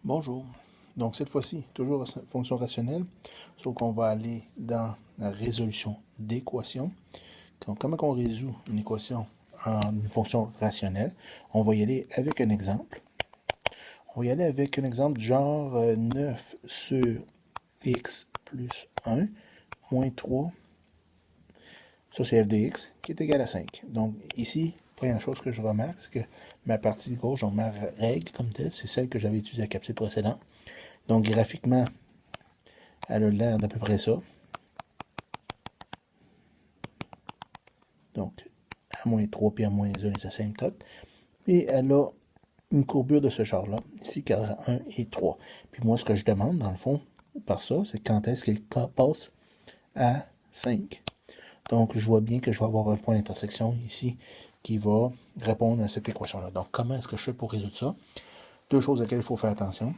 Bonjour. Donc cette fois-ci, toujours fonction rationnelle, sauf qu'on va aller dans la résolution d'équations. Comment on résout une équation en une fonction rationnelle? On va y aller avec un exemple. On va y aller avec un exemple du genre 9 sur x plus 1 moins 3, ça c'est f de x, qui est égal à 5. Donc ici, première chose que je remarque, c'est que ma partie gauche, donc ma règle comme telle, c'est celle que j'avais utilisée à la capsule précédente. Donc graphiquement, elle a l'air d'à peu près ça. Donc, à moins 3 puis à moins 1 les asymptotes. Et elle a une courbure de ce genre-là, ici, qui a 1 et 3. Puis moi, ce que je demande, dans le fond, par ça, c'est quand est-ce qu'elle passe à 5. Donc, je vois bien que je vais avoir un point d'intersection ici qui va répondre à cette équation-là. Donc, comment est-ce que je fais pour résoudre ça? Deux choses auxquelles il faut faire attention.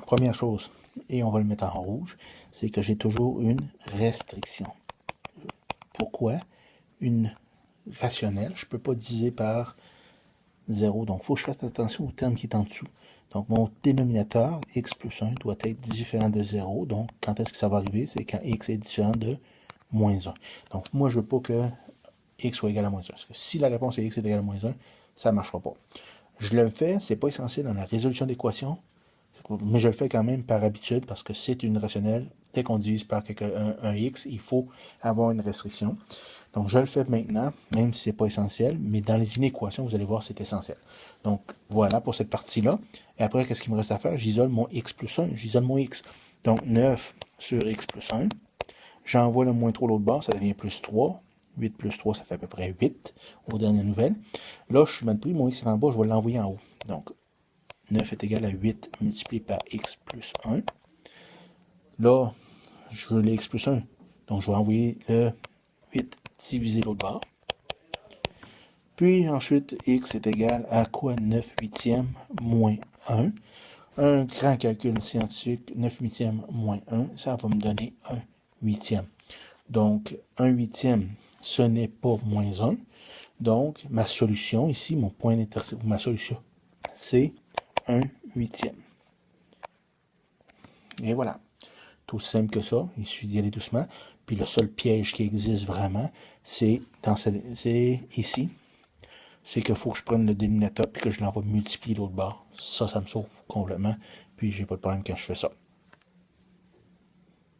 Première chose, et on va le mettre en rouge, c'est que j'ai toujours une restriction. Pourquoi? Une rationnelle, je ne peux pas diviser par 0. Donc, il faut que je fasse attention au terme qui est en dessous. Donc, mon dénominateur, x plus 1, doit être différent de 0. Donc, quand est-ce que ça va arriver? C'est quand x est différent de moins 1. Donc, moi, je ne veux pas que x soit égal à moins 1. Parce que si la réponse est x est égal à moins 1, ça ne marchera pas. Je le fais, ce n'est pas essentiel dans la résolution d'équations, mais je le fais quand même par habitude parce que c'est une rationnelle. Dès qu'on divise par un x, il faut avoir une restriction. Donc, je le fais maintenant, même si ce n'est pas essentiel, mais dans les inéquations, vous allez voir, c'est essentiel. Donc, voilà pour cette partie-là. Et après, qu'est-ce qu'il me reste à faire? J'isole mon x plus 1, j'isole mon x. Donc, 9 sur x plus 1. J'envoie le moins 3 l'autre bord, ça devient plus 3. 8 plus 3, ça fait à peu près 8 aux dernières nouvelles. Là, je suis mal pris, mon x est en bas, je vais l'envoyer en haut. Donc, 9 est égal à 8 multiplié par x plus 1. Là, je veux les x plus 1. Donc, je vais envoyer le 8 divisé l'autre bord. Puis ensuite, x est égal à quoi? 9 huitièmes moins 1. Un grand calcul scientifique, 9 huitièmes moins 1, ça va me donner 1 huitième. Donc, 1 huitième, ce n'est pas moins 1. Donc, ma solution ici, mon point d'intersection, ma solution, c'est 1 huitième. Et voilà. Tout aussi simple que ça. Il suffit d'y aller doucement. Puis le seul piège qui existe vraiment, c'est ici. C'est qu'il faut que je prenne le dénominateur puis que je l'envoie multiplier l'autre bord. Ça me sauve complètement. Puis j'ai pas de problème quand je fais ça.